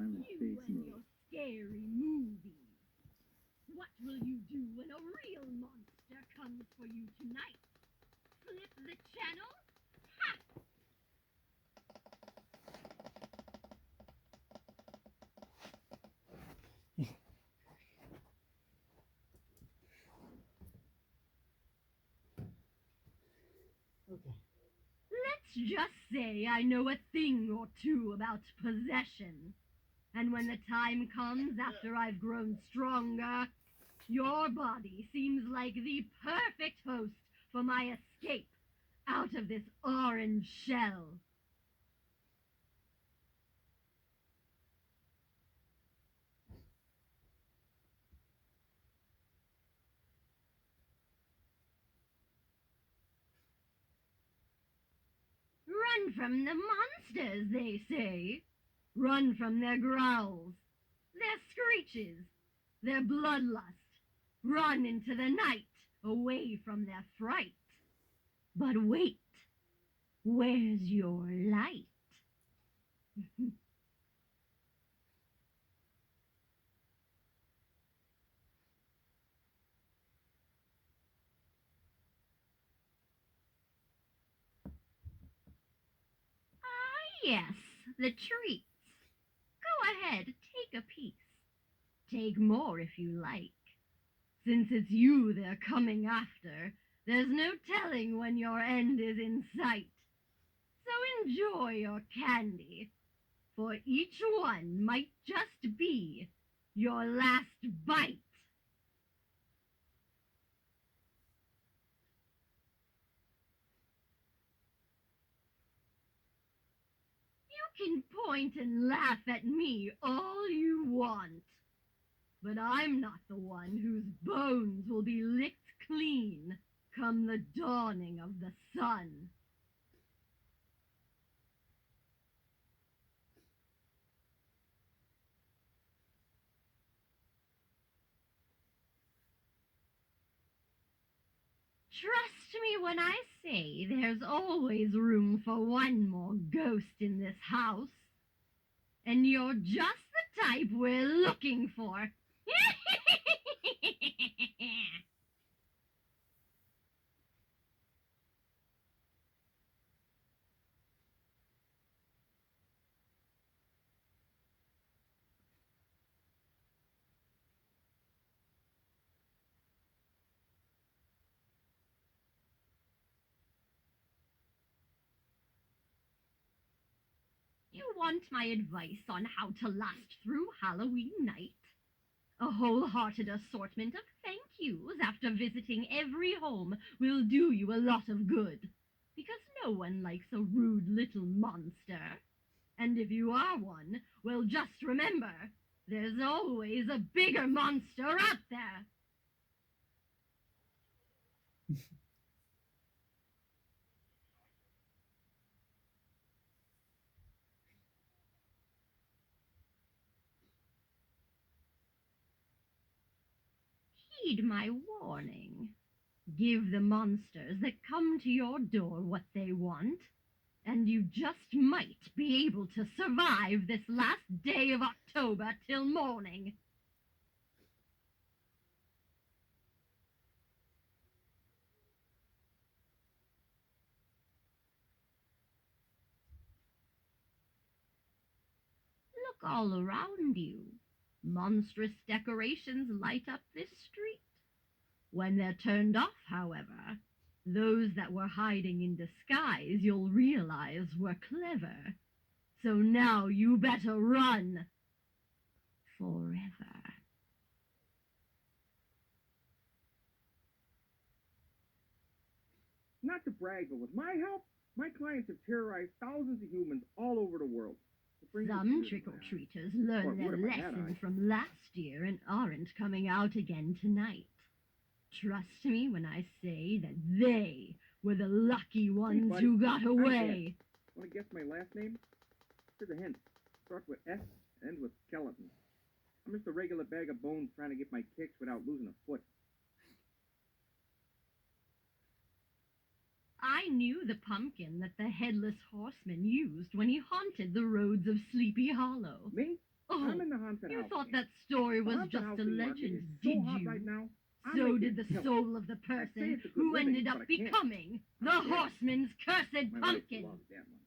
silent You face and move. your scary movies. What will you do when a real monster comes for you tonight? Flip the channel? Ha! Okay. Let's just say I know a thing or two about possession. And when the time comes after I've grown stronger, your body seems like the perfect host for my escape out of this orange shell. Run from the monsters, they say. Run from their growls, their screeches, their bloodlust. Run into the night, away from their fright. But wait, where's your light? Yes, the treats. Go ahead, take a piece. Take more if you like. Since it's you they're coming after, there's no telling when your end is in sight. So enjoy your candy, for each one might just be your last bite. You can point and laugh at me all you want, but I'm not the one whose bones will be licked clean come the dawning of the sun. Trust me when I say there's always room for one more ghost in this house. And you're just the type we're looking for. You want my advice on how to last through Halloween night? A wholehearted assortment of thank yous after visiting every home will do you a lot of good. Because no one likes a rude little monster. And if you are one, well, just remember, there's always a bigger monster out there. Heed my warning. Give the monsters that come to your door what they want, and you just might be able to survive this last day of October till morning. Look all around you. Monstrous decorations light up this street. When they're turned off, however, those that were hiding in disguise you'll realize were clever. So now you better run. Forever. Not to brag, but with my help, my clients have terrorized thousands of humans all over the world. Some trick-or-treaters learned their lesson from last year and aren't coming out again tonight. Trust me when I say that they were the lucky ones who got away. Want to guess my last name? Here's a hint. Starts with S, ends with skeleton. I'm just a regular bag of bones trying to get my kicks without losing a foot. I knew the pumpkin that the headless horseman used when he haunted the roads of Sleepy Hollow. Me? Oh, I'm in the haunted you house. thought Sam. that story The was haunted just house a in Market legend, is did so hot you? right now. I'm So making did the a killing. soul of the I say person it's a good who living, ended but up I can't. becoming the I can't. horseman's cursed My wife pumpkin. loves that one.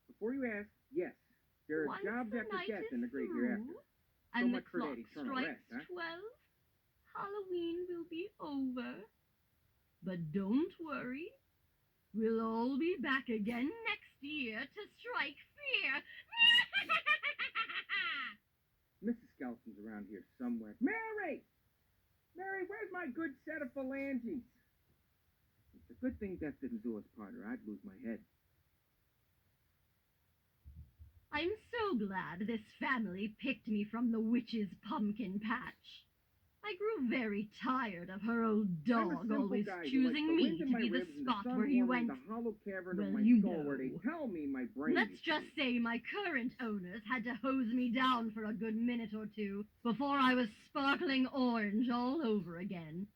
Before you ask, yes, there are Once jobs the after night death is in the great through, hereafter. and the much for that clock eternal strikes rest, huh? 12, Halloween will be over. But don't worry, we'll all be back again next year to strike fear. Mrs. Skeleton's around here somewhere. Mary! Mary, where's my good set of phalanges? It's a good thing death didn't do us part, or I'd lose my head. I'm so glad this family picked me from the witch's pumpkin patch. I grew very tired of her old I'm a dog simple always guy who likes choosing the me wind in to my be the ribs and spot sun where you warming went. the hollow cavern of Well, my you skull where they know. tell me my brain Let's used to just be. say my current owners had to hose me down for a good minute or two before I was sparkling orange all over again.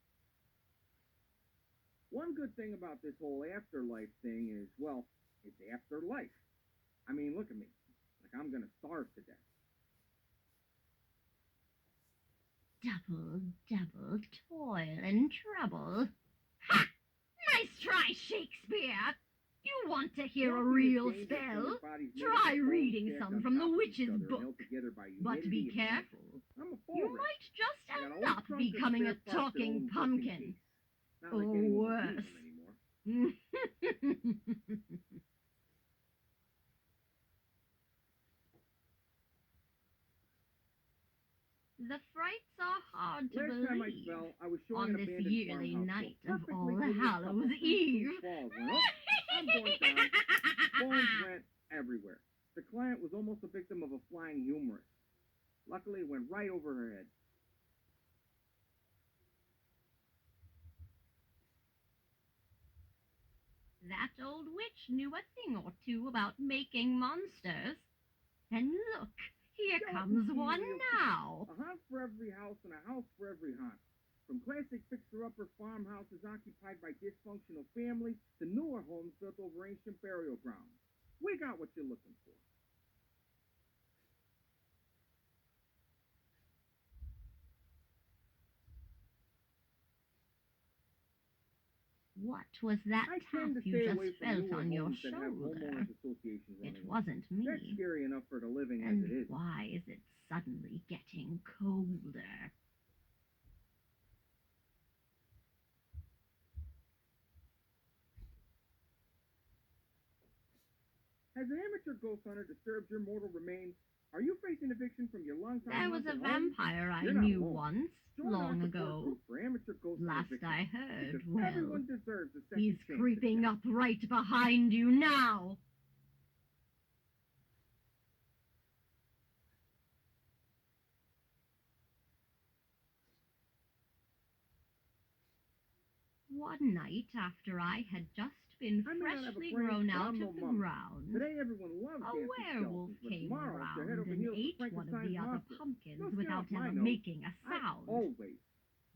One good thing about this whole afterlife thing is, well, it's afterlife. I mean, look at me. Like I'm gonna starve to death. Double toil and trouble. Ha! Nice try, Shakespeare! You want to hear a Walking is real dangerous when spell? your body's made Try up of bones reading stacked some on from the top of each witch's other and book. held together by But humidity be and moisture. careful. I'm a You fool. might just I got end a whole up trunk and becoming a spare parts that talking hold just in pumpkin. case. Not Or like anyone would use worse. them anymore. The frights are hard to Last time I believe fell, I was showing on an this abandoned yearly farmhouse night to a of perfectly All hideous Hallows couple who Eve. falls went up. I'm going down. Bones went everywhere. The client was almost a victim of a flying humorist. Luckily, it went right over her head. That old witch knew a thing or two about making monsters. And look, here comes one now. A haunt for every house and a house for every haunt. From classic fixer-upper farmhouses occupied by dysfunctional families to newer homes built over ancient burial grounds. We got what you're looking for. What was that I tap tend to you stay away just from felt newer on your homes that have shoulder? homeowners associations running It them. wasn't That's me. scary enough for the living as And it is. why is it suddenly getting colder? Has an amateur ghost hunter disturbed your mortal remains? Are you facing eviction from your longtime There was a haunted home? vampire I You're not knew alone. once, Join our long support ago. group for amateur ghost hunter Last victims, I heard, because well, everyone deserves a second he's chance at creeping death. up right behind you now. One night after I had just been I may not have a freshly brain, grown but out I'm no of the mummy. ground, Today everyone loves a dancing werewolf skeletons, but came tomorrow they're head around over and heels ate for one of Frankenstein's the other monster. pumpkins No without skin off my ever nose. making a I sound. always,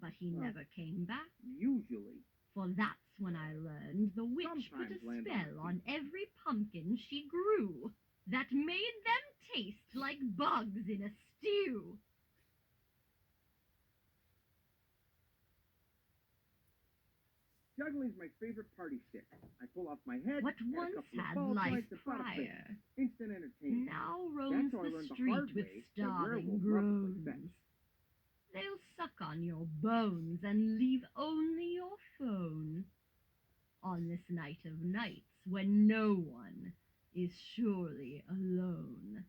But he well, never came back. usually, For that's when I learned the witch put a sometimes land on spell my on every pumpkin she grew that made them taste like bugs in a stew. Juggling's my favorite party stick. I pull off my head, What add a once couple of had ball life joints, and bada bing. prior Instant entertainment. now roams That's how I the learned the street hard with way that starving werewolves love to play fetch. groans. They'll suck on your bones and leave only your phone. On this night of nights when no one is surely alone.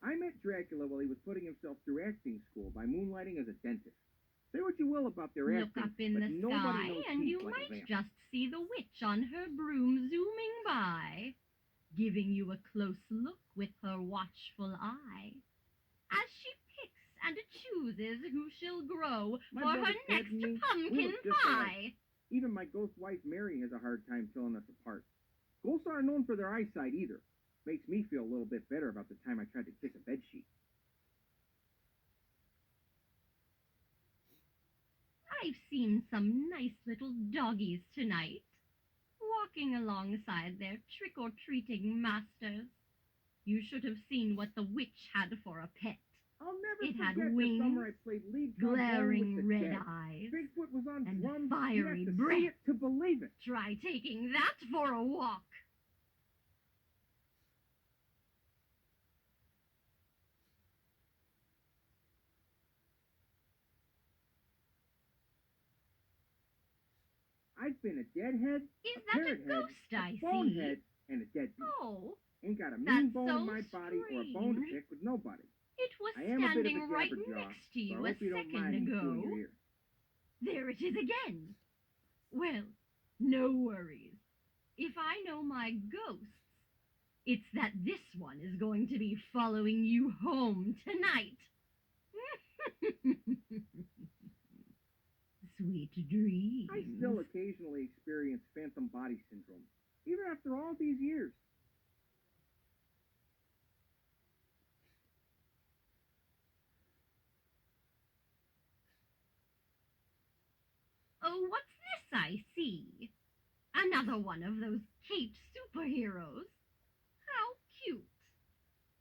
I met Dracula while he was putting himself through acting school by moonlighting as a dentist. Say what you will about their Look acting, up in but the nobody sky knows and teeth you like a might vamp. just see the witch on her broom zooming by, giving you a close look with her watchful eye, as she picks and chooses who she'll grow My for her brother Ted next and me, we pumpkin look just alike. pie. Even my ghost wife Mary has a hard time telling us apart. Ghosts aren't known for their eyesight either. Makes me feel a little bit better about the time I tried to kiss a bedsheet. I've seen some nice little doggies tonight, walking alongside their trick-or-treating masters. You should have seen what the witch had for a pet. I'll never It had forget the wings, summer I played lead trombone glaring with the red Dead. eyes, Bigfoot was on and drums. fiery You have to breath. see it to believe it. Try taking that for a walk. I've been a deadhead, Is a that a parrot head, ghost I a see? bonehead, and a deadbeat. Oh, Ain't got a mean that's bone so in my body or a bone to strange. pick with nobody. it was I am a bit of a standing right jabberjaw, next to so I you a hope you don't mind second me chewing ago. your ear. There it is again. Well, no worries. If I know my ghosts, it's that this one is going to be following you home tonight. Sweet dreams. I still occasionally experience phantom body syndrome, even after all these years. Oh, what's this I see? Another one of those caped superheroes. How cute.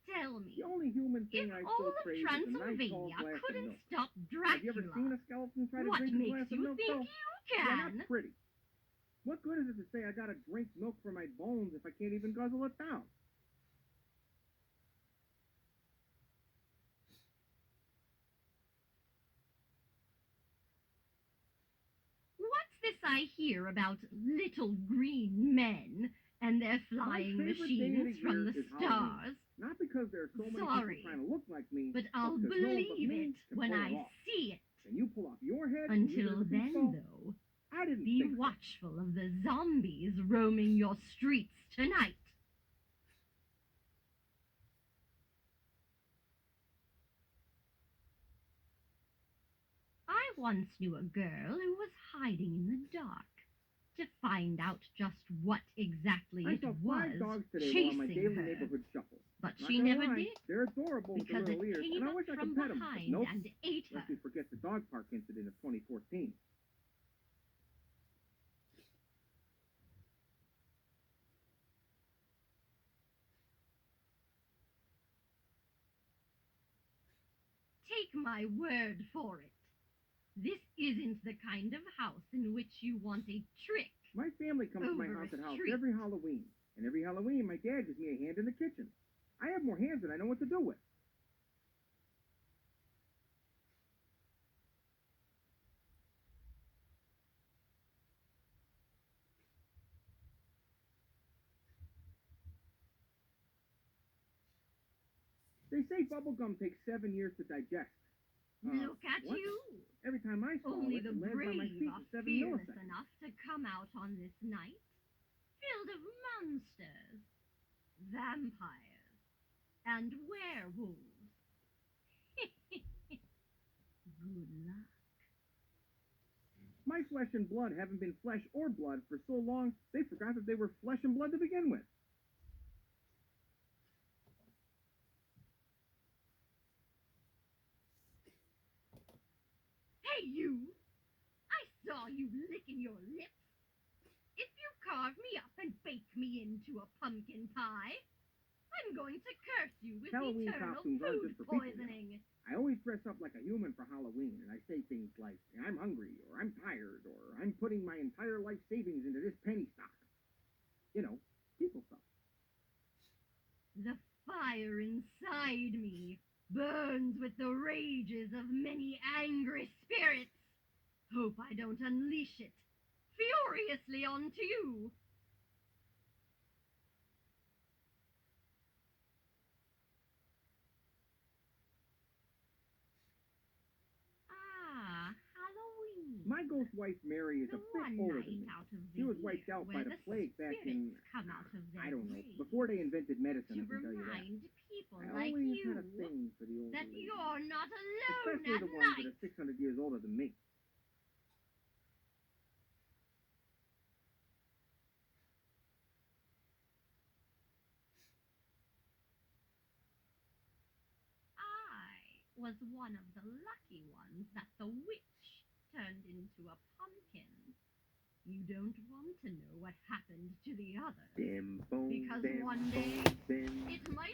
Tell me, The only human thing if I all still of crave is a nice tall Transylvania glass of couldn't milk. stop Have you ever Dracula, seen a skeleton try to what drink a makes glass of you milk, think though? you They're can? not pretty. What good is it to say I gotta drink milk for my bones if I can't even guzzle it down? What's this I hear about little green men and their flying My favorite day of machines the from year the is Halloween. stars? Not because there are so many Sorry, people trying to look like me, but I'll because no one but believe me it can when pull I it off. see it. And you pull off your head and leave it Until as a big then, ball? though, I didn't be think so. watchful of the zombies roaming your streets tonight. I once knew a girl who was hiding in the dark to find out just what exactly I it saw was 5 dogs today while on my chasing daily her. neighborhood shuffle. But Not she gonna never lie, did, they're adorable with their because it little ears, came and I up wish I from could pet them. But behind nope, and ate her. lest we forget the dog park incident of 2014. Take my word for it. This isn't the kind of house in which you want a trick. My family comes to my Over a haunted house street. every Halloween, and every Halloween my dad gives me a hand in the kitchen. I have more hands than I know what to do with. They say bubblegum takes 7 years to digest. Look at what? you. Every time I swallow Only it, the it lands on my brave feet are in 7 fearless milliseconds. enough to come out on this night, filled of monsters, vampires, and werewolves. Good luck. My flesh and blood haven't been flesh or blood for so long, they forgot that they were flesh and blood to begin with. Hey, you! I saw you licking your lips. If you carve me up and bake me into a pumpkin pie, I'm going to curse you with Halloween eternal costumes aren't food just for people, poisoning. I always dress up like a human for Halloween, and I say things like, I'm hungry, or I'm tired, or I'm putting my entire life savings into this penny stock. You know, people stuff. The fire inside me burns with the rages of many angry spirits. Hope I don't unleash it furiously onto you. Ah, Halloween. My ghost wife Mary is The a bit one older night than me. out of the She was year wiped out by where the plague back in, spirits come out of their I don't know, graves before they invented medicine, to I can tell you that. remind people I like always you had a thing for the older that ladies, you're not alone especially at the ones night. that are 600 years older than me. was one of the lucky ones that the witch turned into a pumpkin. You don't want to know what happened to the others. Because one day, it might